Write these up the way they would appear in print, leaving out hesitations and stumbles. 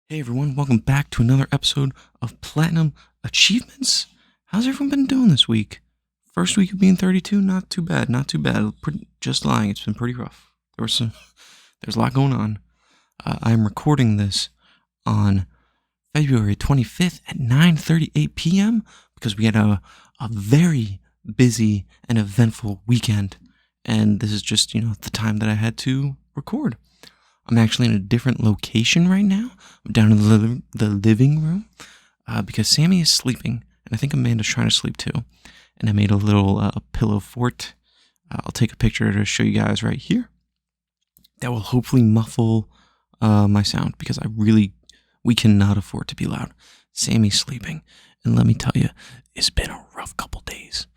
Hey everyone, welcome back to another episode of Platinum Achievements. How's everyone been doing this week? First week of being 32, not too bad, not too bad. Just lying, it's been pretty rough. There's a lot going on. I'm recording this on February 25th at 9:38 p.m. because we had a very busy and eventful weekend, and this is just, the time that I had to record. I'm actually in a different location right now. I'm down in the living room because Sammy is sleeping, and I think Amanda's trying to sleep too. And I made a little pillow fort. I'll take a picture to show you guys right here. That will hopefully muffle my sound because we cannot afford to be loud. Sammy's sleeping, and let me tell you, it's been a rough couple days.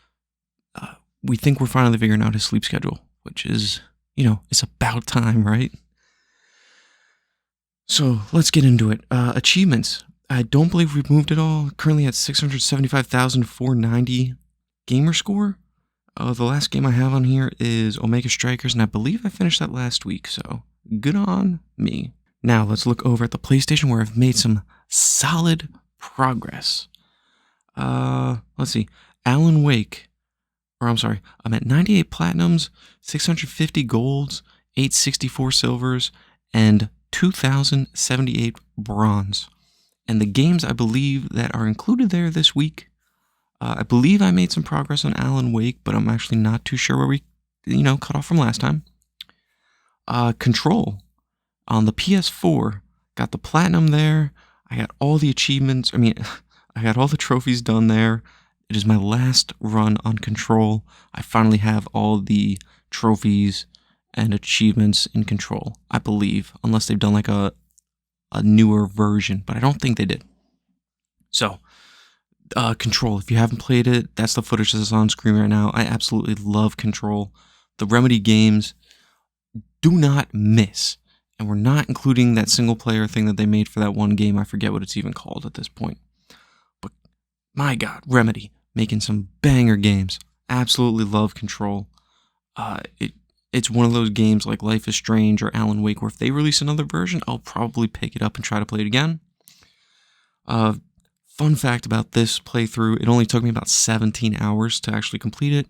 We think we're finally figuring out his sleep schedule, which is, it's about time, right? So let's get into it. Achievements. I don't believe we've moved at all. Currently at 675,490 gamer score. The last game I have on here is Omega Strikers, and I believe I finished that last week, so good on me. Now let's look over at the PlayStation where I've made some solid progress. Let's see. Alan Wake. I'm at 98 platinums, 650 golds, 864 silvers, and 2,078 bronze. And the games I believe that are included there this week, I believe I made some progress on Alan Wake, but I'm actually not too sure where we, cut off from last time. Control on the PS4, got the platinum there. I got all the achievements. I got all the trophies done there. It is my last run on Control. I finally have all the trophies and achievements in Control, I believe, unless they've done like a newer version, but I don't think they did. So, Control, if you haven't played it, that's the footage that's on screen right now. I absolutely love Control. The Remedy games do not miss, and we're not including that single player thing that they made for that one game. I forget what it's even called at this point. But my God, Remedy making some banger games. Absolutely love Control. It's one of those games like Life is Strange or Alan Wake where if they release another version, I'll probably pick it up and try to play it again. Fun fact about this playthrough, it only took me about 17 hours to actually complete it.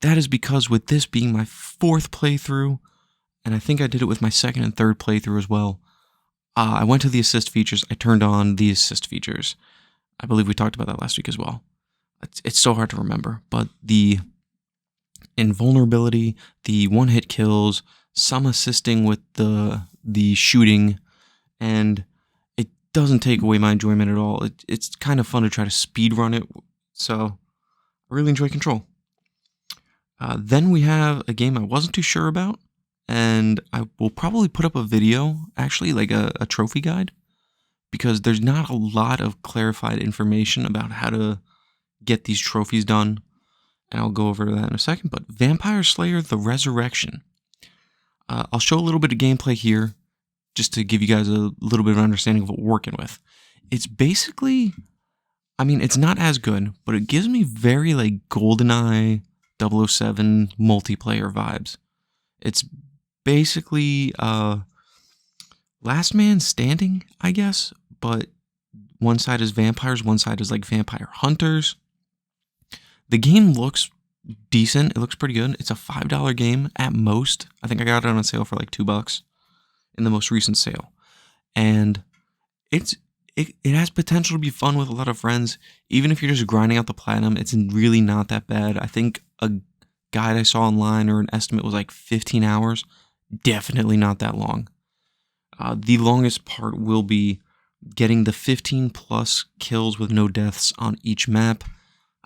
That is because with this being my fourth playthrough, and I think I did it with my second and third playthrough as well, I went to the assist features, I turned on the assist features. I believe we talked about that last week as well. It's so hard to remember, but the invulnerability, the one-hit kills, some assisting with the shooting, and it doesn't take away my enjoyment at all. It's kind of fun to try to speedrun it, so I really enjoy Control. Then we have a game I wasn't too sure about, and I will probably put up a video, actually, like a trophy guide, because there's not a lot of clarified information about how to get these trophies done. And I'll go over that in a second, but Vampire Slayer: The Resurrection. I'll show a little bit of gameplay here, just to give you guys a little bit of an understanding of what we're working with. It's basically, it's not as good, but it gives me very, GoldenEye 007 multiplayer vibes. It's basically, Last Man Standing, I guess, but one side is vampires, one side is, vampire hunters. The game looks decent. It looks pretty good. It's a $5 game at most. I think I got it on a sale for $2 in the most recent sale. And it has potential to be fun with a lot of friends. Even if you're just grinding out the platinum, it's really not that bad. I think a guide I saw online or an estimate was 15 hours. Definitely not that long. The longest part will be getting the 15 plus kills with no deaths on each map.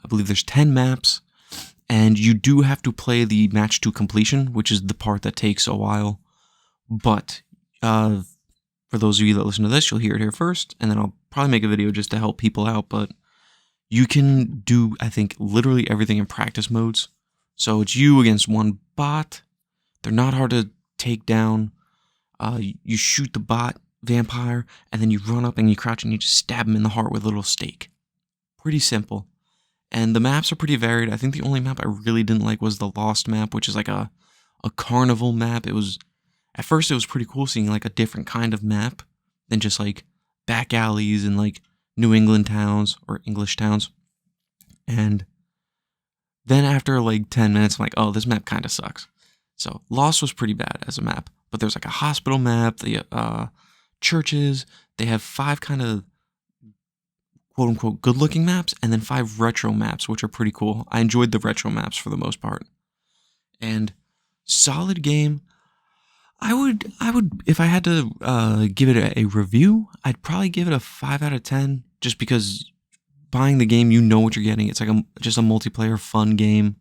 I believe there's 10 maps, and you do have to play the match to completion, which is the part that takes a while. But for those of you that listen to this, you'll hear it here first, and then I'll probably make a video just to help people out. But you can do, I think, literally everything in practice modes. So it's you against one bot. They're not hard to take down. You shoot the bot vampire, and then you run up and you crouch and you just stab him in the heart with a little stake. Pretty simple. And the maps are pretty varied. I think the only map I really didn't like was the Lost map, which is a carnival map. At first it was pretty cool seeing a different kind of map than just back alleys in like New England towns or English towns. And then after like 10 minutes, I'm like, oh, this map kind of sucks. So Lost was pretty bad as a map, but there's like a hospital map, the churches. They have 5 kind of quote unquote good looking maps, and then 5 retro maps, which are pretty cool. I enjoyed the retro maps for the most part. And solid game. I would, if I had to give it a review, I'd probably give it a 5 out of 10, just because buying the game, you know what you're getting. It's like just a multiplayer fun game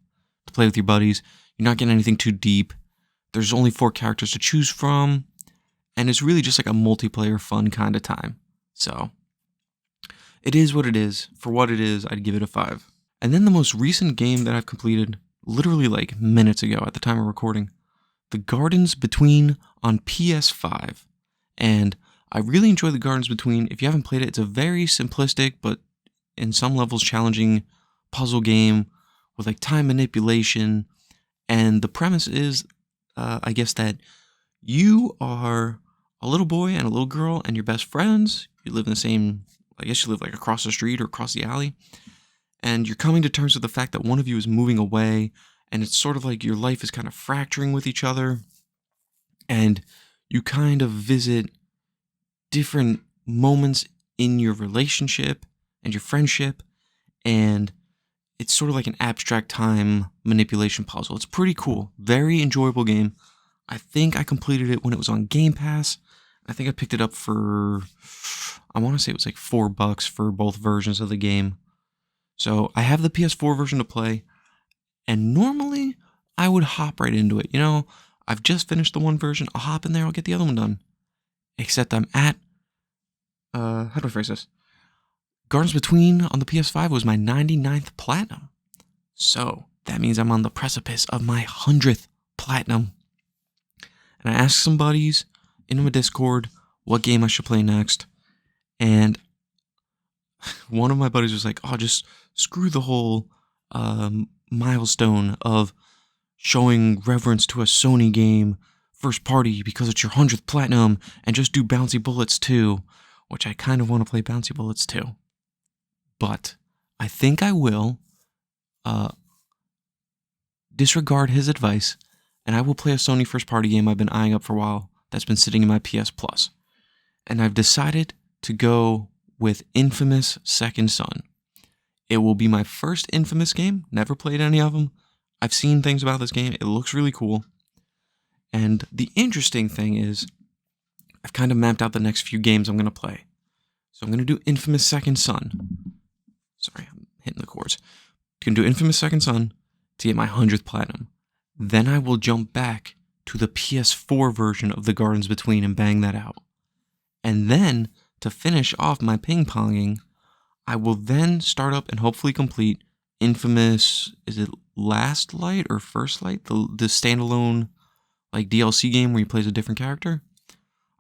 to play with your buddies. You're not getting anything too deep. There's only 4 characters to choose from, and it's really just like a multiplayer fun kind of time. So it is what it is. For what it is, I'd give it a 5. And then the most recent game that I've completed, literally like minutes ago at the time of recording, The Gardens Between on PS5. And I really enjoy The Gardens Between. If you haven't played it, it's a very simplistic but in some levels challenging puzzle game with like time manipulation. And the premise is, I guess, that you are a little boy and a little girl and you're best friends. You live in the same, I guess you live like across the street or across the alley. And you're coming to terms with the fact that one of you is moving away. And it's sort of like your life is kind of fracturing with each other. And you kind of visit different moments in your relationship and your friendship. And it's sort of like an abstract time manipulation puzzle. It's pretty cool. Very enjoyable game. I think I completed it when it was on Game Pass. I think I picked it up for, I want to say it was like $4 for both versions of the game. So I have the PS4 version to play. And normally, I would hop right into it. You know, I've just finished the one version. I'll hop in there. I'll get the other one done. Except I'm at, how do I phrase this? Gardens Between on the PS5 was my 99th platinum. So that means I'm on the precipice of my 100th platinum. And I asked some buddies in my Discord what game I should play next. And one of my buddies was like, oh, just screw the whole milestone of showing reverence to a Sony game first party because it's your 100th platinum, and just do Bouncy Bullets 2, which I kind of want to play Bouncy Bullets 2. But I think I will disregard his advice, and I will play a Sony first party game I've been eyeing up for a while that's been sitting in my PS Plus. And I've decided to go with Infamous Second Son. It will be my first Infamous game. Never played any of them. I've seen things about this game. It looks really cool. And the interesting thing is, I've kind of mapped out the next few games I'm going to play. So I'm going to do Infamous Second Son. Sorry, I'm hitting the chords. I'm going to do Infamous Second Son to get my 100th platinum. Then I will jump back to the PS4 version of The Gardens Between and bang that out. And then, to finish off my ping-ponging, I will then start up and hopefully complete Infamous, is it Last Light or First Light? The standalone like DLC game where you play as a different character.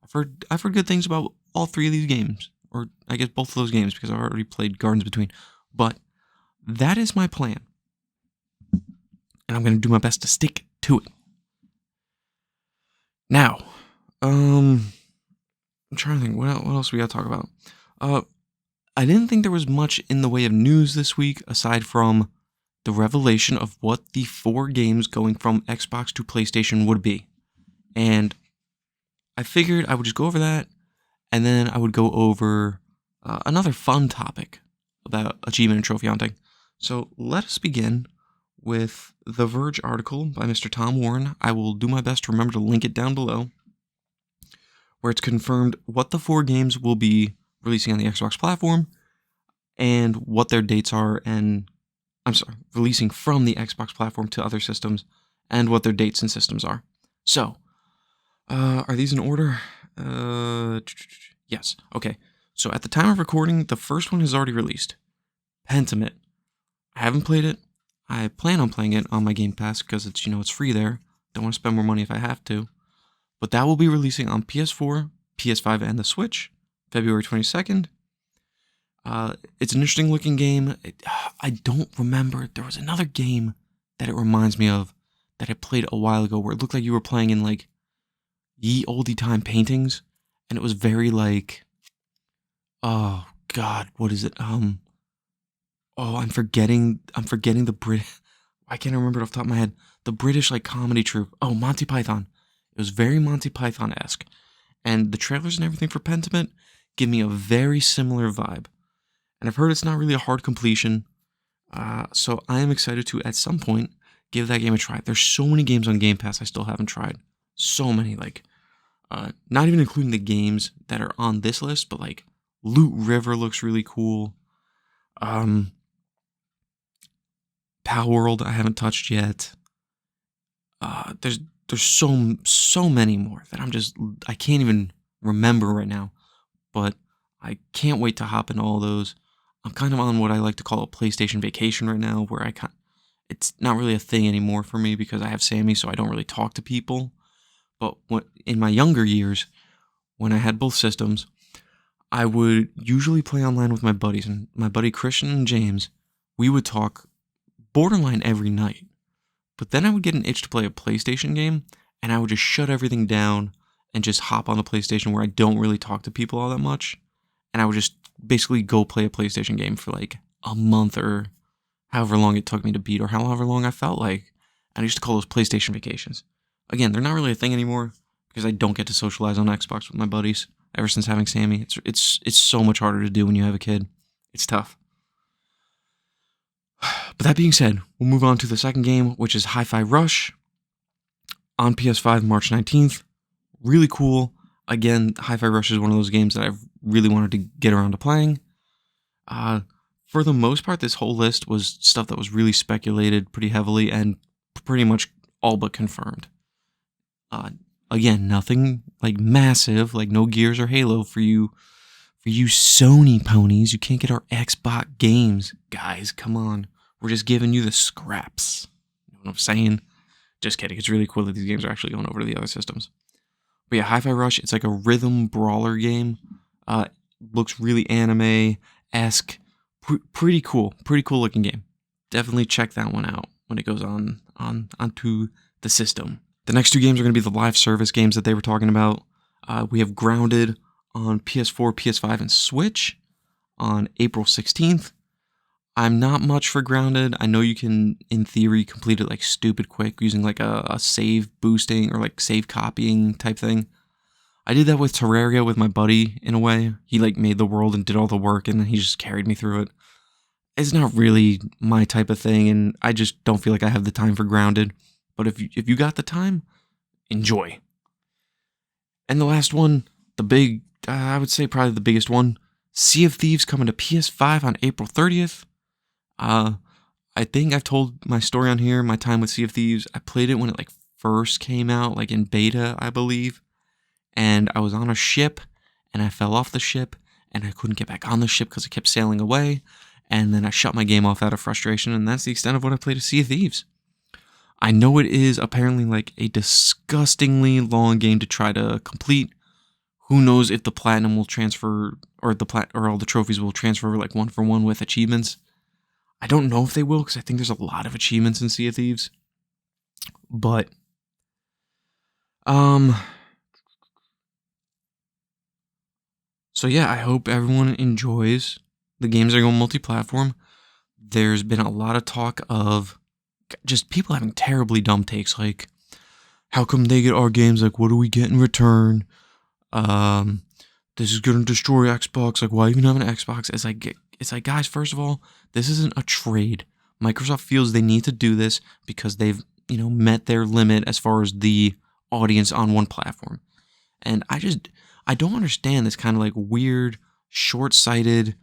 I've heard good things about all 3 of these games. Or I guess both of those games, because I've already played Gardens Between. But that is my plan. And I'm going to do my best to stick to it. Now, I'm trying to think, what else we got to talk about? I didn't think there was much in the way of news this week, aside from the revelation of what the 4 games going from Xbox to PlayStation would be. And I figured I would just go over that, and then I would go over another fun topic about achievement and trophy hunting. So let us begin with the Verge article by Mr. Tom Warren. I will do my best to remember to link it down below, where it's confirmed what the 4 games will be releasing on the Xbox platform and what their dates are, and releasing from the Xbox platform to other systems and what their dates and systems are. So, are these in order? Yes. Okay. So at the time of recording, the first one has already released. Pentiment. I haven't played it. I plan on playing it on my Game Pass because it's, it's free there. Don't want to spend more money if I have to. But that will be releasing on PS4, PS5, and the Switch, February 22nd. It's an interesting looking game. I don't remember. There was another game that it reminds me of that I played a while ago where it looked like you were playing in like ye olde time paintings, and it was very like Oh God, what is it? Oh, I'm forgetting the Brit. I can't remember it off the top of my head. The British like comedy troupe. Oh, Monty Python. It was very Monty Python esque, and the trailers and everything for Pentiment give me a very similar vibe. And I've heard it's not really a hard completion. So I am excited to at some point give that game a try. There's so many games on Game Pass I still haven't tried. So many, like not even including the games that are on this list, but like Loot River looks really cool. Um, Pal World I haven't touched yet. There's so many more that I can't even remember right now. But I can't wait to hop into all those. I'm kind of on what I like to call a PlayStation vacation right now, where it's not really a thing anymore for me because I have Sammy, so I don't really talk to people. But in my younger years, when I had both systems, I would usually play online with my buddies, and my buddy Christian and James, we would talk borderline every night. But then I would get an itch to play a PlayStation game, and I would just shut everything down and just hop on the PlayStation where I don't really talk to people all that much. And I would just basically go play a PlayStation game for like a month or however long it took me to beat or however long I felt like. And I used to call those PlayStation vacations. Again, they're not really a thing anymore because I don't get to socialize on Xbox with my buddies ever since having Sammy. It's so much harder to do when you have a kid. It's tough. But that being said, we'll move on to the second game, which is Hi-Fi Rush on PS5 March 19th. Really cool. Again, Hi-Fi Rush is one of those games that I've really wanted to get around to playing. For the most part, this whole list was stuff that was really speculated pretty heavily and pretty much all but confirmed. Again, nothing like massive, like no Gears or Halo for you Sony ponies. You can't get our Xbox games. Guys, come on. We're just giving you the scraps. You know what I'm saying? Just kidding. It's really cool that these games are actually going over to the other systems. But yeah, Hi-Fi Rush, it's like a rhythm brawler game. Looks really anime-esque. Pretty cool. Pretty cool looking game. Definitely check that one out when it goes onto the system. The next two games are going to be the live service games that they were talking about. We have Grounded on PS4, PS5, and Switch on April 16th. I'm not much for Grounded. I know you can, in theory, complete it like stupid quick using like a save boosting or like save copying type thing. I did that with Terraria with my buddy in a way. He like made the world and did all the work and then he just carried me through it. It's not really my type of thing and I just don't feel like I have the time for Grounded. But if you got the time, enjoy. And the last one, I would say probably the biggest one, Sea of Thieves coming to PS5 on April 30th. I think I've told my story on here, my time with Sea of Thieves. I played it when it like first came out, like in beta, I believe. And I was on a ship, and I fell off the ship, and I couldn't get back on the ship because it kept sailing away. And then I shut my game off out of frustration, and that's the extent of what I played of Sea of Thieves. I know it is apparently like a disgustingly long game to try to complete. Who knows if the platinum will transfer, or all the trophies will transfer like one for one with achievements. I don't know if they will, because I think there's a lot of achievements in Sea of Thieves. But, so yeah, I hope everyone enjoys. The games are going multi-platform. There's been a lot of talk of just people having terribly dumb takes, like, how come they get our games? Like, what do we get in return? This is going to destroy Xbox. Like, why even have an Xbox? It's like, guys, first of all, this isn't a trade. Microsoft feels they need to do this because they've, met their limit as far as the audience on one platform. And I don't understand this kind of like weird, short-sighted,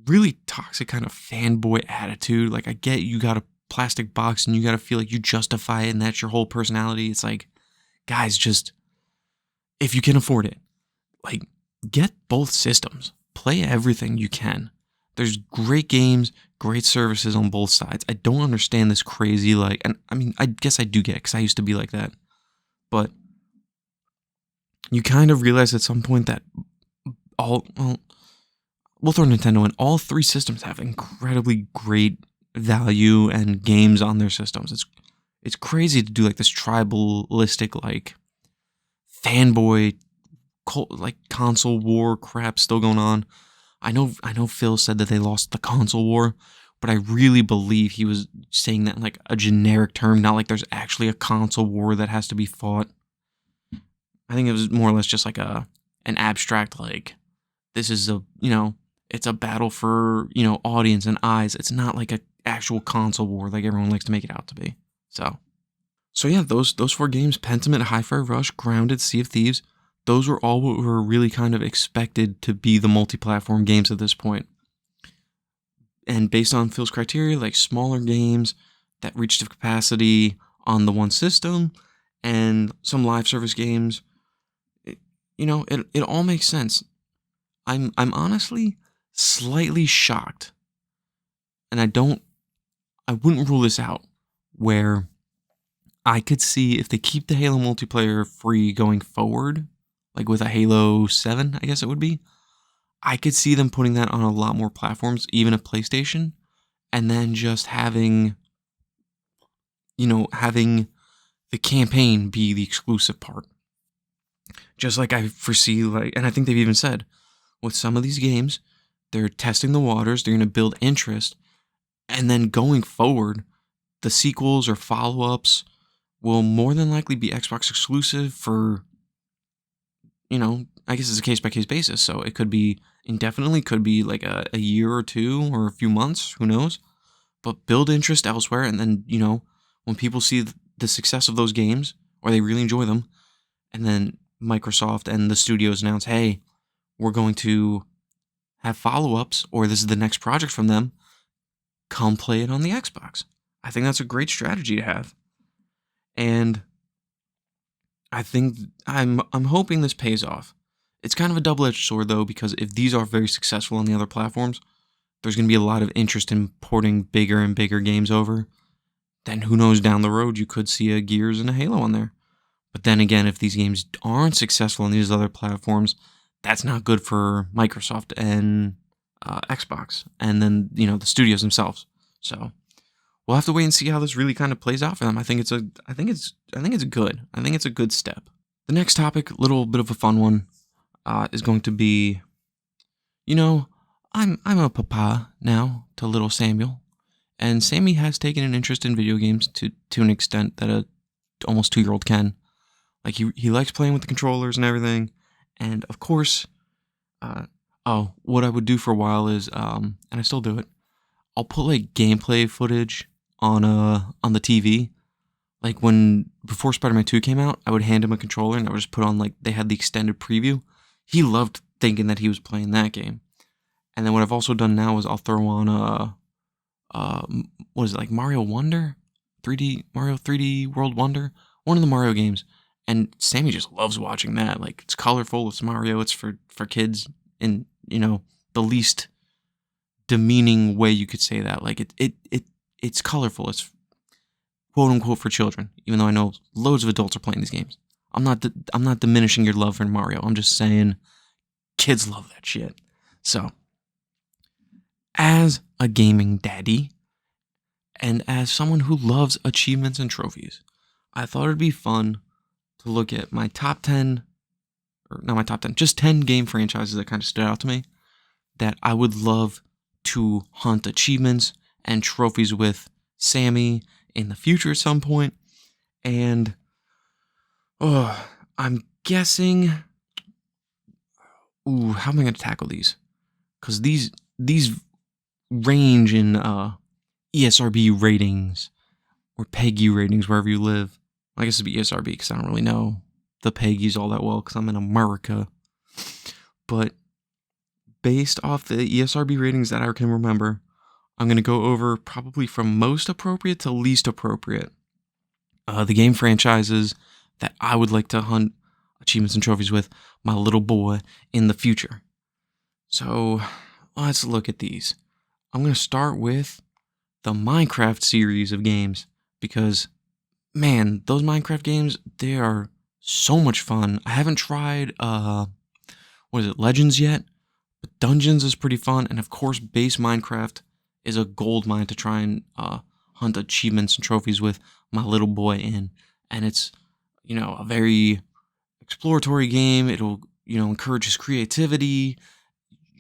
really toxic kind of fanboy attitude. Like, I get you got a plastic box and you got to feel like you justify it and that's your whole personality. It's like, guys, just, if you can afford it, like, get both systems. Play everything you can. There's great games, great services on both sides. I don't understand this crazy, like, and I mean, I guess I do get it because I used to be like that. But you kind of realize at some point that we'll throw Nintendo in, all three systems have incredibly great value and games on their systems. It's crazy to do like this tribalistic, like, fanboy, like console war crap still going on. I know Phil said that they lost the console war, but I really believe he was saying that in like a generic term, not like there's actually a console war that has to be fought. I think it was more or less just like an abstract, like, this is it's a battle for, audience and eyes. It's not like a actual console war like everyone likes to make it out to be. So yeah, those 4 games, Pentiment, Hi-Fi Rush, Grounded, Sea of Thieves, those were all what were really kind of expected to be the multi-platform games at this point. And based on Phil's criteria, like smaller games that reached a capacity on the one system and some live service games, it all makes sense. I'm honestly slightly shocked, and I wouldn't rule this out, where I could see if they keep the Halo multiplayer free going forward, like with a Halo 7, I guess it would be, I could see them putting that on a lot more platforms, even a PlayStation, and then just having the campaign be the exclusive part. Just like I foresee, and I think they've even said, with some of these games, they're testing the waters, they're going to build interest, and then going forward, the sequels or follow-ups will more than likely be Xbox exclusive for, I guess it's a case-by-case basis, so it could be indefinitely, could be like a year or 2 or a few months, who knows, but build interest elsewhere, and then, when people see the success of those games, or they really enjoy them, and then Microsoft and the studios announce, hey, we're going to have follow-ups, or this is the next project from them, come play it on the Xbox. I think that's a great strategy to have. And I think I'm hoping this pays off. It's kind of a double-edged sword, though, because if these are very successful on the other platforms, there's going to be a lot of interest in porting bigger and bigger games over. Then who knows, down the road, you could see a Gears and a Halo on there. But then again, if these games aren't successful on these other platforms, that's not good for Microsoft and Xbox, and then the studios themselves. So we'll have to wait and see how this really kind of plays out for them. I think it's good. I think it's a good step. The next topic, little bit of a fun one, is going to be, I'm a papa now to little Samuel, and Sammy has taken an interest in video games to an extent that a almost 2-year-old can. Like he likes playing with the controllers and everything, and of course, what I would do for a while is, and I still do it, I'll put like gameplay footage on the TV. Like before Spider-Man 2 came out, I would hand him a controller and I would just put on, like, they had the extended preview. He loved thinking that he was playing that game. And then what I've also done now is I'll throw on what is it, like Mario Wonder? Mario 3D World Wonder? One of the Mario games. And Sammy just loves watching that. Like, it's colorful, it's Mario, it's for kids in, the least demeaning way you could say that. Like, it's colorful, it's quote unquote for children, even though I know loads of adults are playing these games. I'm not diminishing your love for Mario. I'm just saying kids love that shit. So, as a gaming daddy, and as someone who loves achievements and trophies, I thought it'd be fun to look at my top 10, or not my top 10, just 10 game franchises that kind of stood out to me that I would love to hunt achievements and trophies with Sammy in the future at some point. And I'm guessing, how am I going to tackle these? Because these range in ESRB ratings or PEGI ratings wherever you live. I guess it'd be ESRB because I don't really know the PEGIs all that well because I'm in America. But based off the ESRB ratings that I can remember, I'm going to go over probably from most appropriate to least appropriate the game franchises that I would like to hunt achievements and trophies with my little boy in the future. So let's look at these. I'm going to start with the Minecraft series of games because, man, those Minecraft games, they are so much fun. I haven't tried, Legends yet, but Dungeons is pretty fun, and of course, base Minecraft is a gold mine to try and hunt achievements and trophies with my little boy in, and it's, a very exploratory game. It'll, encourage his creativity.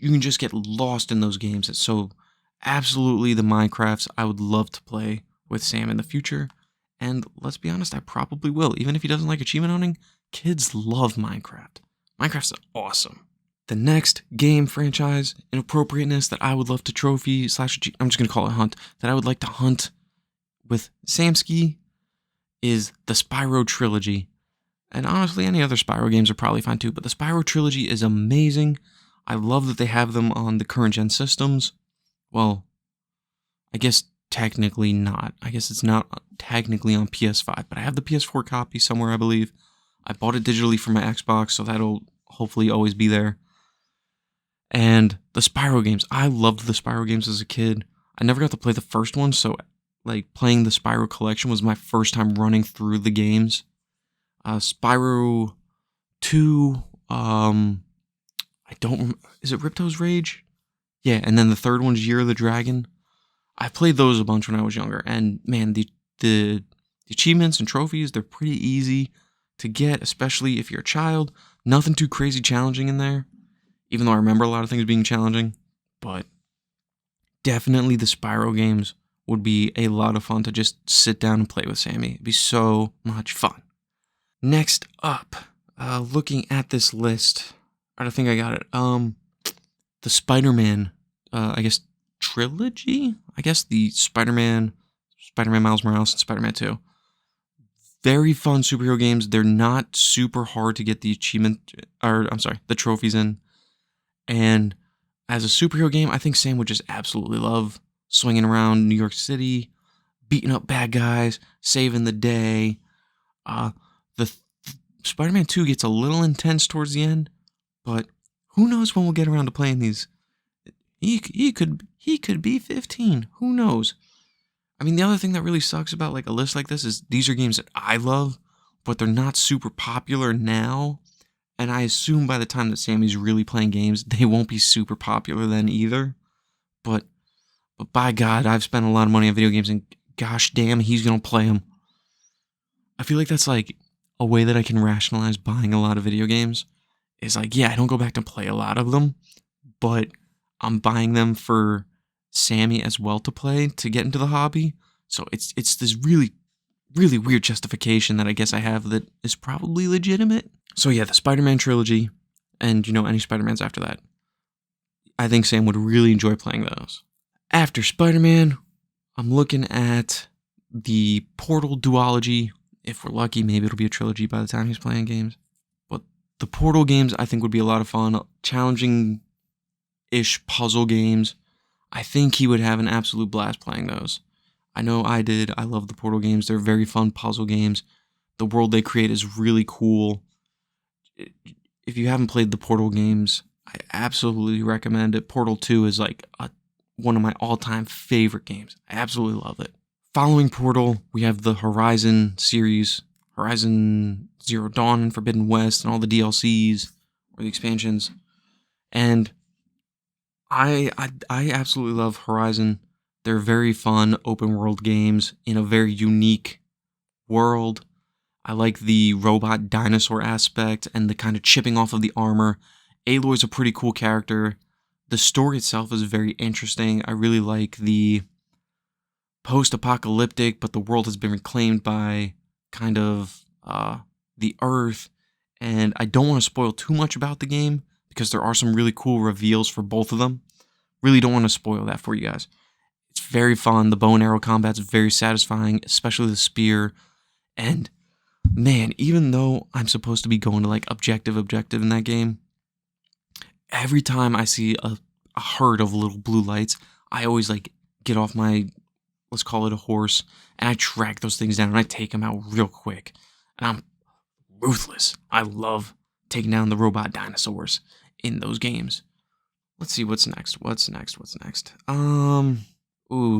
you can just get lost in those games. So absolutely the Minecrafts I would love to play with Sam in the future. And let's be honest, I probably will. Even if he doesn't like achievement hunting, kids love Minecraft. Minecraft's awesome. The next game franchise inappropriateness that I would love to trophy slash, I'm just going to call it hunt, that I would like to hunt with Samsky is the Spyro trilogy. And honestly, any other Spyro games are probably fine too, but the Spyro trilogy is amazing. I love that they have them on the current gen systems. Well, I guess technically not. I guess it's not technically on PS5, but I have the PS4 copy somewhere, I believe. I bought it digitally for my Xbox, so that'll hopefully always be there. And the Spyro games. I loved the Spyro games as a kid. I never got to play the first one, so like playing the Spyro collection was my first time running through the games. Spyro 2, I don't, is it Ripto's Rage? Yeah, and then the third one's Year of the Dragon. I played those a bunch when I was younger, and man, the achievements and trophies, they're pretty easy to get, especially if you're a child. Nothing too crazy challenging in there, even though I remember a lot of things being challenging, but definitely the Spyro games would be a lot of fun to just sit down and play with Sammy. It'd be so much fun. Next up, looking at this list, I don't think I got it. The Spider-Man, I guess, trilogy? I guess the Spider-Man Miles Morales, and Spider-Man 2. Very fun superhero games. They're not super hard to get the the trophies in. And as a superhero game, I think Sam would just absolutely love swinging around New York City, beating up bad guys, saving the day. The Spider-Man 2 gets a little intense towards the end, but who knows when we'll get around to playing these. He could be 15. Who knows? I mean, the other thing that really sucks about like a list like this is these are games that I love, but they're not super popular now. And I assume by the time that Sammy's really playing games, they won't be super popular then either. But by God, I've spent a lot of money on video games, and gosh damn, he's gonna play them. I feel like that's like a way that I can rationalize buying a lot of video games. Is like, yeah, I don't go back to play a lot of them, but I'm buying them for Sammy as well to play to get into the hobby. So it's this really, really weird justification that I guess I have that is probably legitimate. So yeah, the Spider-Man trilogy, and any Spider-Mans after that. I think Sam would really enjoy playing those. After Spider-Man, I'm looking at the Portal duology. If we're lucky, maybe it'll be a trilogy by the time he's playing games. But the Portal games I think would be a lot of fun. Challenging-ish puzzle games. I think he would have an absolute blast playing those. I know I did. I love the Portal games. They're very fun puzzle games. The world they create is really cool. If you haven't played the Portal games, I absolutely recommend it. Portal 2 is like one of my all-time favorite games. I absolutely love it. Following Portal, we have the Horizon series, Horizon Zero Dawn and Forbidden West, and all the DLCs or the expansions. And I absolutely love Horizon. They're very fun open world games in a very unique world. I like the robot dinosaur aspect and the kind of chipping off of the armor. Aloy's a pretty cool character. The story itself is very interesting. I really like the post-apocalyptic, but the world has been reclaimed by kind of the Earth. And I don't want to spoil too much about the game because there are some really cool reveals for both of them. Really don't want to spoil that for you guys. It's very fun. The bow and arrow combat's very satisfying, especially the spear. And man, even though I'm supposed to be going to like objective in that game, every time I see a herd of little blue lights, I always like get off my, let's call it a horse, and I track those things down and I take them out real quick. And I'm ruthless. I love taking down the robot dinosaurs in those games. Let's see what's next.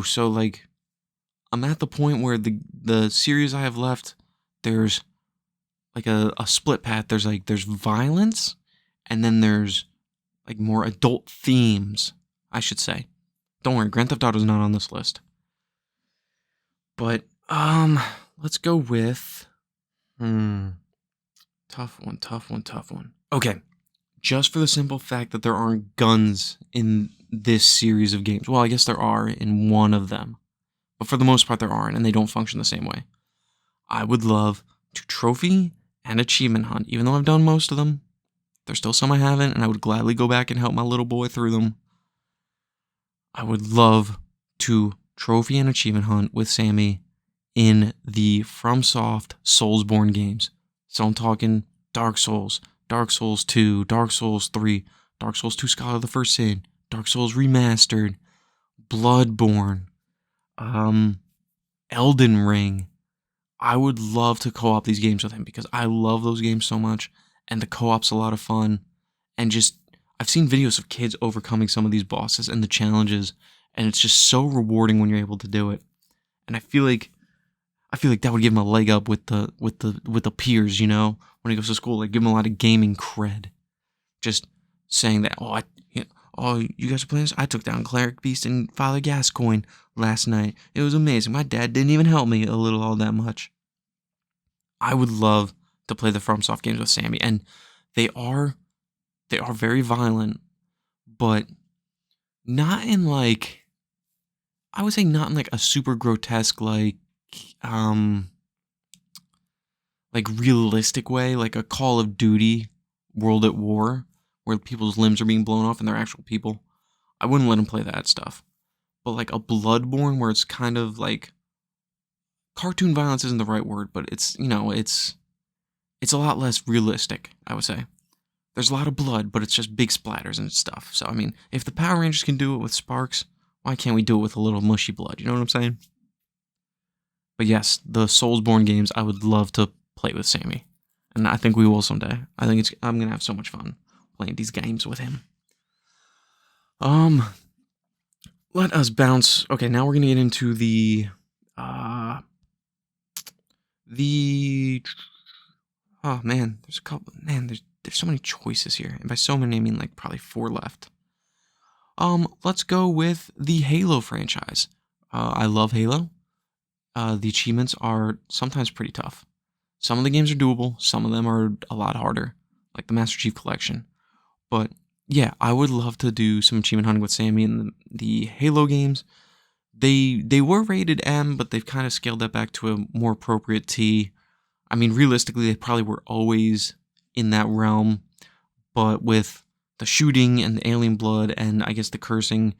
So like I'm at the point where the series I have left, there's like a split path. There's violence, and then there's like more adult themes, I should say. Don't worry, Grand Theft Auto is not on this list. But let's go with tough one. Okay. just for the simple fact that there aren't guns in this series of games. Well, I guess there are in one of them, but for the most part there aren't, and they don't function the same way. I would love to trophy and achievement hunt, even though I've done most of them. There's still some I haven't, and I would gladly go back and help my little boy through them. I would love to trophy and achievement hunt with Sammy in the FromSoft Soulsborne games. So I'm talking Dark Souls, Dark Souls 2, Dark Souls 3, Dark Souls 2 Scholar of the First Sin, Dark Souls Remastered, Bloodborne, Elden Ring. I would love to co-op these games with him because I love those games so much, and the co-op's a lot of fun. And just, I've seen videos of kids overcoming some of these bosses and the challenges, and it's just so rewarding when you're able to do it. And I feel like that would give him a leg up with the peers, you know, when he goes to school. Like, give him a lot of gaming cred. Just saying that, you guys are playing this? I took down Cleric Beast and Father Gascoigne last night. It was amazing. My dad didn't even help me a little all that much. I would love to play the FromSoft games with Sammy, and they are very violent, but not in like, I would say not in like a super grotesque like realistic way, like a Call of Duty World at War, where people's limbs are being blown off and they're actual people. I wouldn't let him play that stuff. But like a Bloodborne, where it's kind of like, cartoon violence isn't the right word, but it's, you know, it's a lot less realistic, I would say. There's a lot of blood, but it's just big splatters and stuff. So, I mean, if the Power Rangers can do it with sparks, why can't we do it with a little mushy blood? You know what I'm saying? But yes, the Soulsborne games, I would love to play with Sammy. And I think we will someday. I'm going to have so much fun playing these games with him. Let us bounce. Okay, now we're going to get into oh man, there's a couple. Man, there's so many choices here, and by so many I mean like probably 4 left. Let's go with the Halo franchise. I love Halo. The achievements are sometimes pretty tough. Some of the games are doable. Some of them are a lot harder, like the Master Chief Collection. But yeah, I would love to do some achievement hunting with Sammy in the Halo games. They were rated M, but they've kind of scaled that back to a more appropriate T. I mean, realistically, they probably were always in that realm, but with the shooting and the alien blood and I guess the cursing,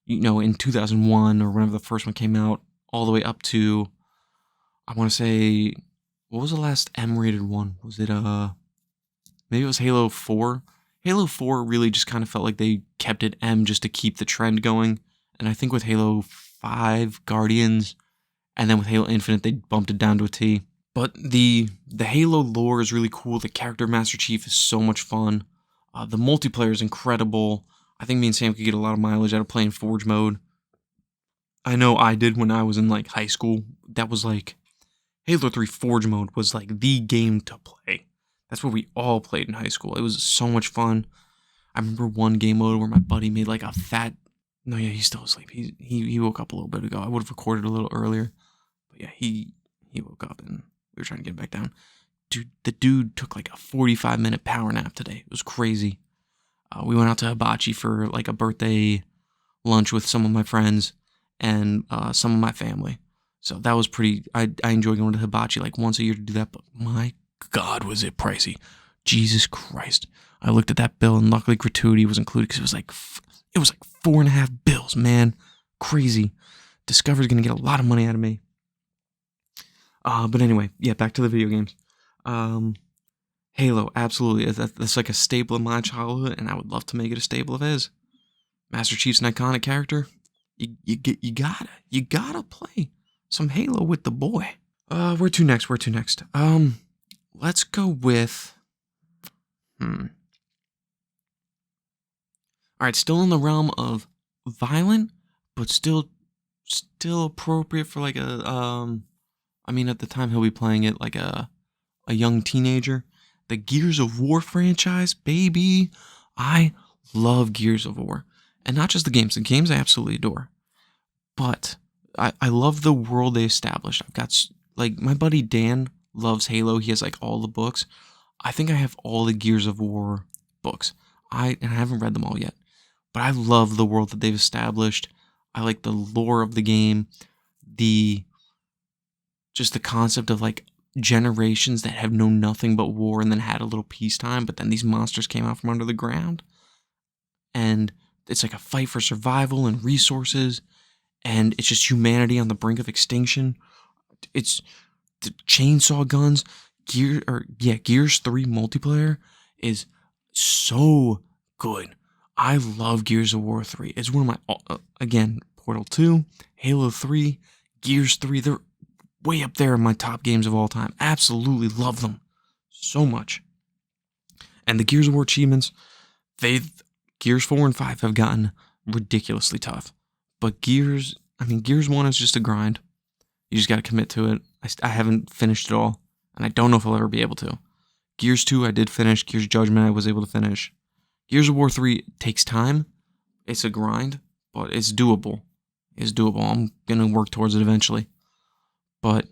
you know, in 2001 or whenever the first one came out, all the way up to, I want to say, what was the last M-rated one? Was it, maybe it was Halo 4? Halo 4 really just kind of felt like they kept it M just to keep the trend going, and I think with Halo 5, Guardians, and then with Halo Infinite, they bumped it down to a T. But the Halo lore is really cool. The character of Master Chief is so much fun. The multiplayer is incredible. I think me and Sam could get a lot of mileage out of playing Forge mode. I know I did when I was in like high school. That was like, Halo 3 Forge mode was like the game to play. That's what we all played in high school. It was so much fun. I remember one game mode where my buddy made like a fat... No, yeah, he's still asleep. He woke up a little bit ago. I would have recorded a little earlier. But yeah, he woke up and we were trying to get back down. Dude, the dude took like a 45-minute power nap today. It was crazy. We went out to Hibachi for like a birthday lunch with some of my friends and some of my family. So that was pretty... I enjoy going to Hibachi like once a year to do that, but my God, was it pricey. Jesus Christ. I looked at that bill and luckily gratuity was included because it was like 4.5 bills, man. Crazy. Discover's going to get a lot of money out of me. But anyway, yeah, back to the video games. Halo, absolutely. That's like a staple of my childhood, and I would love to make it a staple of his. Master Chief's an iconic character. You gotta play some Halo with the boy. Where to next? Let's go with... Alright, still in the realm of violent, but still appropriate for like a, I mean, at the time he'll be playing it like a young teenager. The Gears of War franchise, baby. I love Gears of War. And not just the games. The games I absolutely adore. But I love the world they established. I've got, like, my buddy Dan loves Halo. He has, like, all the books. I think I have all the Gears of War books. I haven't read them all yet, but I love the world that they've established. I like the lore of the game, the just the concept of like generations that have known nothing but war and then had a little peacetime, but then these monsters came out from under the ground, and it's like a fight for survival and resources, and it's just humanity on the brink of extinction. It's the chainsaw guns. Gears 3 multiplayer is so good. I love Gears of War 3. It's one of my, again, Portal 2, Halo 3, Gears 3. They're way up there in my top games of all time. Absolutely love them so much. And the Gears of War achievements, Gears 4 and 5 have gotten ridiculously tough. But Gears 1 is just a grind. You just got to commit to it. I haven't finished it all, and I don't know if I'll ever be able to. Gears 2 I did finish. Gears Judgment I was able to finish. Gears of War 3 takes time. It's a grind, but it's doable. I'm going to work towards it eventually. But,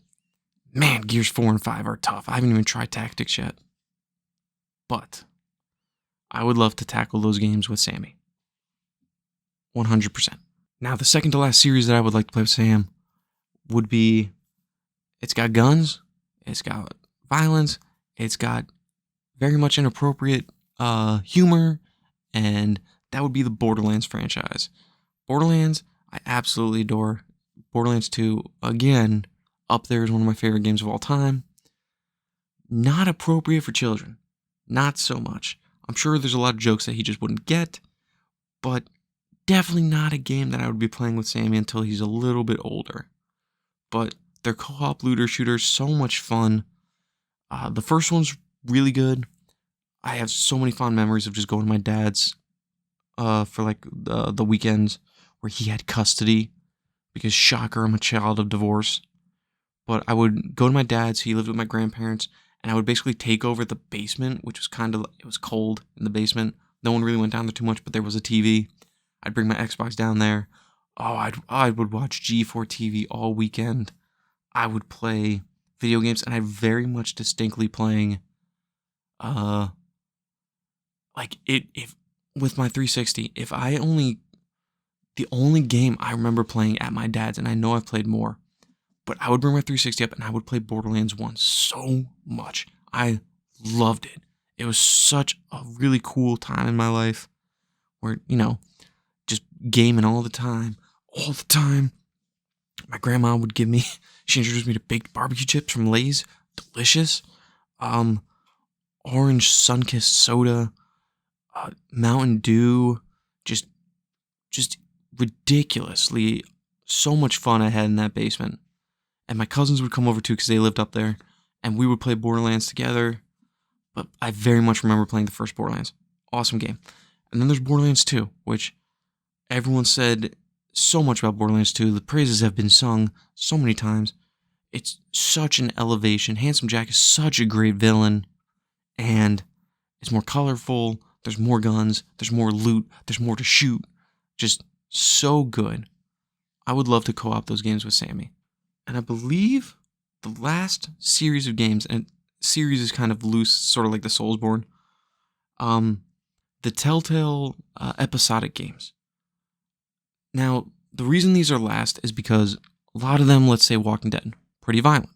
man, Gears 4 and 5 are tough. I haven't even tried Tactics yet. But I would love to tackle those games with Sammy. 100%. Now, the second to last series that I would like to play with Sam would be, it's got guns, it's got violence, it's got very much inappropriate humor, and that would be the Borderlands franchise. Borderlands, I absolutely adore. Borderlands 2, again, up there is one of my favorite games of all time. Not appropriate for children. Not so much. I'm sure there's a lot of jokes that he just wouldn't get, but definitely not a game that I would be playing with Sammy until he's a little bit older. But they're co-op looter shooters, so much fun. The first one's really good. I have so many fond memories of just going to my dad's for like the weekends where he had custody, because shocker, I'm a child of divorce. But I would go to my dad's, he lived with my grandparents, and I would basically take over the basement, which was it was cold in the basement. No one really went down there too much, but there was a TV. I'd bring my Xbox down there. Oh, I would watch G4 TV all weekend. I would play video games, and I very much distinctly playing, if with my 360, the only game I remember playing at my dad's, and I know I've played more, but I would bring my 360 up and I would play Borderlands 1 so much. I loved it. It was such a really cool time in my life where, just gaming all the time. My grandma would she introduced me to baked barbecue chips from Lay's. Delicious. Orange Sunkist soda. Mountain Dew. Just ridiculously so much fun I had in that basement. And my cousins would come over too because they lived up there. And we would play Borderlands together. But I very much remember playing the first Borderlands. Awesome game. And then there's Borderlands 2, which everyone said so much about Borderlands 2. The praises have been sung so many times. It's such an elevation. Handsome Jack is such a great villain. And it's more colorful. There's more guns. There's more loot. There's more to shoot. Just so good. I would love to co-op those games with Sammy. And I believe the last series of games, and series is kind of loose, sort of like the Soulsborne, the Telltale episodic games. Now, the reason these are last is because a lot of them, let's say Walking Dead, pretty violent.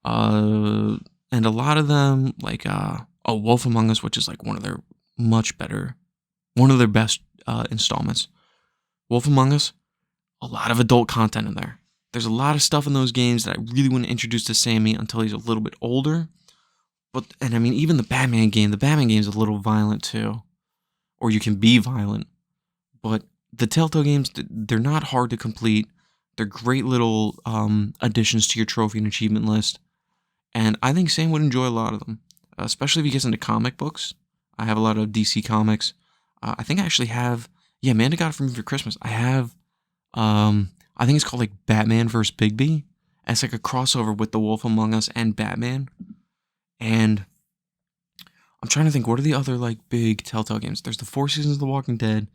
And a lot of them, like Wolf Among Us, which is like one of their best installments. Wolf Among Us, a lot of adult content in there. There's a lot of stuff in those games that I really wouldn't introduce to Sammy until he's a little bit older. Even the Batman game is a little violent too. Or you can be violent. But the Telltale games, they're not hard to complete. They're great little additions to your trophy and achievement list. And I think Sam would enjoy a lot of them. Especially if he gets into comic books. I have a lot of DC comics. I think I actually have... Yeah, Amanda got it for me for Christmas. I have... I think it's called like Batman vs. Bigby. And it's like a crossover with The Wolf Among Us and Batman. And I'm trying to think, what are the other like big Telltale games? There's the 4 seasons of The Walking Dead.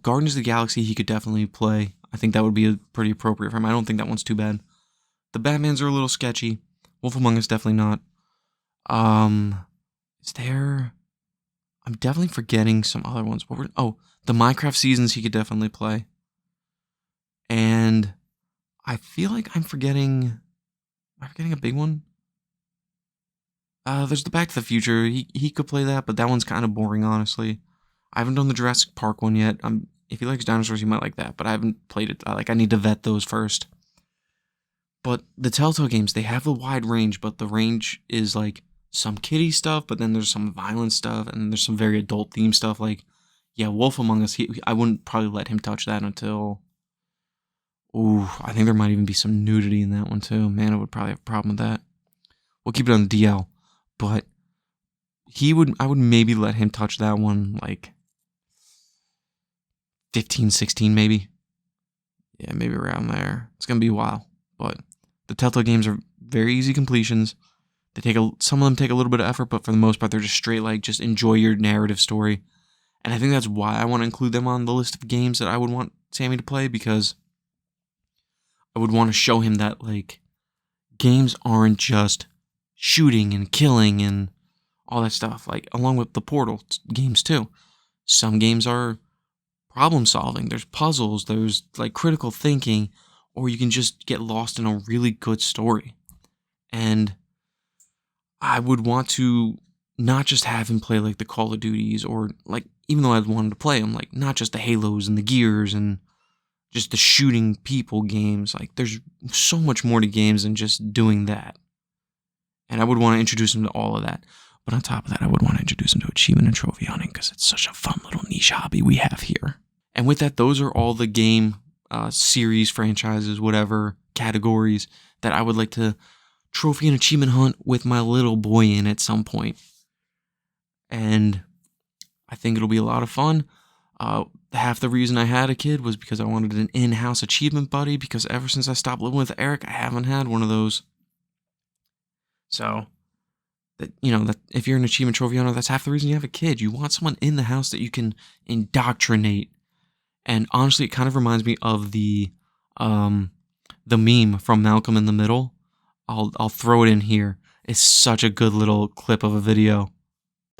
Guardians of the Galaxy he could definitely play. I think that would be pretty appropriate for him. I don't think that one's too bad. The Batmans are a little sketchy. Wolf Among Us definitely not. Is there... I'm definitely forgetting some other ones. The Minecraft seasons he could definitely play. And I feel like I'm forgetting a big one? There's the Back to the Future. He could play that, but that one's kind of boring, honestly. I haven't done the Jurassic Park one yet. If he likes dinosaurs, he might like that, but I haven't played it. I need to vet those first. But the Telltale games, they have a wide range, but the range is like some kiddie stuff, but then there's some violent stuff, and there's some very adult themed stuff. Like, yeah, Wolf Among Us. I wouldn't probably let him touch that until. Ooh, I think there might even be some nudity in that one too. Man, I would probably have a problem with that. We'll keep it on the DL, but I would maybe let him touch that one like 15, 16 maybe. Yeah, maybe around there. It's gonna be a while, but the Telltale games are very easy completions. Some of them take a little bit of effort, but for the most part, they're just straight like just enjoy your narrative story. And I think that's why I want to include them on the list of games that I would want Sammy to play, because I would want to show him that like games aren't just shooting and killing and all that stuff. Like along with the Portal games too. Some games are problem solving. There's puzzles. There's like critical thinking, or you can just get lost in a really good story. And I would want to not just have him play like the Call of Duties, or like, even though I'd wanted to play him, like not just the Halos and the Gears and just the shooting people games. Like there's so much more to games than just doing that. And I would want to introduce him to all of that. But on top of that, I would want to introduce him to achievement and trophy hunting, because it's such a fun little niche hobby we have here. And with that, those are all the game series, franchises, whatever categories that I would like to trophy and achievement hunt with my little boy in at some point. And I think it'll be a lot of fun. Half the reason I had a kid was because I wanted an in-house achievement buddy, because ever since I stopped living with Eric, I haven't had one of those. So, that if you're an achievement trophy hunter, that's half the reason you have a kid. You want someone in the house that you can indoctrinate. And honestly, it kind of reminds me of the meme from Malcolm in the Middle. I'll throw it in here. It's such a good little clip of a video.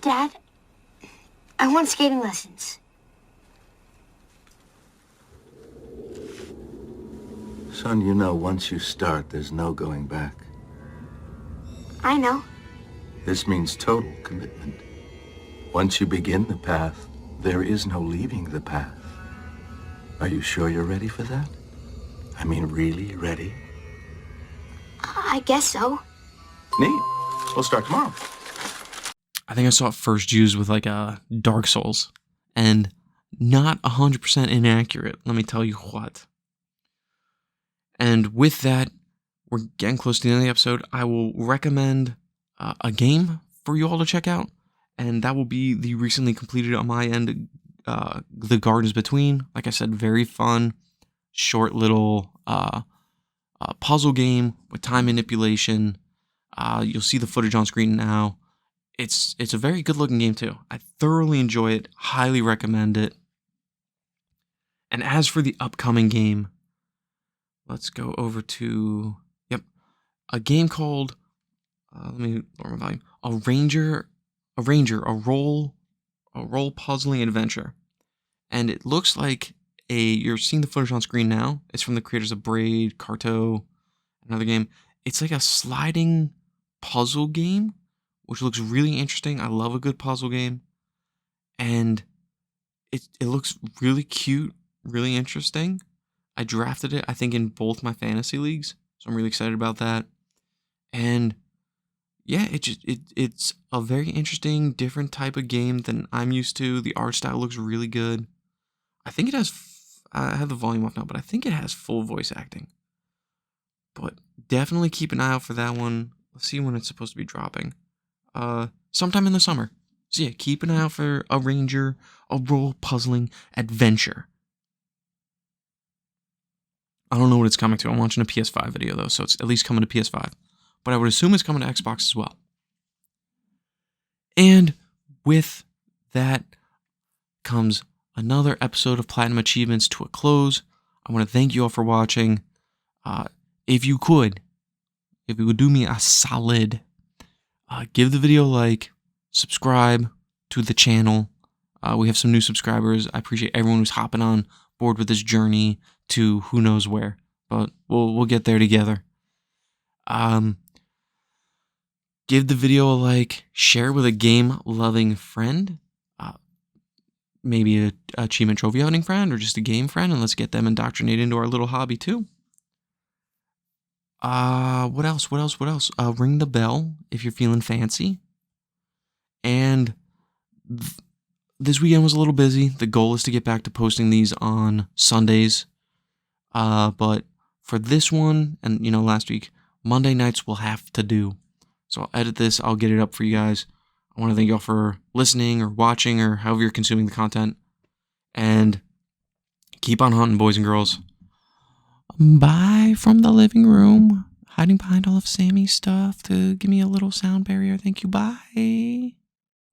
Dad, I want skating lessons. Son, once you start, there's no going back. I know. This means total commitment. Once you begin the path, there is no leaving the path. Are you sure you're ready for that? I mean, really ready? I guess so. Neat. We'll start tomorrow. I think I saw it first used with like Dark Souls, and not 100% inaccurate, let me tell you what. And with that, we're getting close to the end of the episode. I will recommend a game for you all to check out, and that will be the recently completed on my end, The Gardens Between. Like I said, very fun, short little puzzle game with time manipulation. You'll see the footage on screen now. It's a very good looking game too. I thoroughly enjoy it. Highly recommend it. And as for the upcoming game, let's go over to a game called let me lower my volume. A role puzzling adventure. And it looks like you're seeing the footage on screen now. It's from the creators of Braid, Carto, another game. It's like a sliding puzzle game, which looks really interesting. I love a good puzzle game. And it looks really cute, really interesting. I drafted it, I think, in both my fantasy leagues, so I'm really excited about that. And yeah, it's a very interesting, different type of game than I'm used to. The art style looks really good. I think it has, I have the volume off now, but I think it has full voice acting. But definitely keep an eye out for that one. Let's see when it's supposed to be dropping. Sometime in the summer. So yeah, keep an eye out for a role puzzling adventure. I don't know what it's coming to. I'm watching a PS5 video though, so it's at least coming to PS5. But I would assume it's coming to Xbox as well. And with that comes another episode of Platinum Achievements to a close. I want to thank you all for watching. If you would do me a solid, give the video a like, subscribe, to the channel. We have some new subscribers. I appreciate everyone who's hopping on board with this journey to who knows where, but we'll get there together. Give the video a like, share with a game-loving friend, maybe a achievement trophy hunting friend, or just a game friend, and let's get them indoctrinated into our little hobby too. What else? Ring the bell if you're feeling fancy. And this weekend was a little busy. The goal is to get back to posting these on Sundays. But for this one, and last week, Monday nights will have to do. So I'll edit this, I'll get it up for you guys. I want to thank y'all for listening or watching or however you're consuming the content. And keep on hunting, boys and girls. Bye from the living room. Hiding behind all of Sammy's stuff to give me a little sound barrier. Thank you, bye.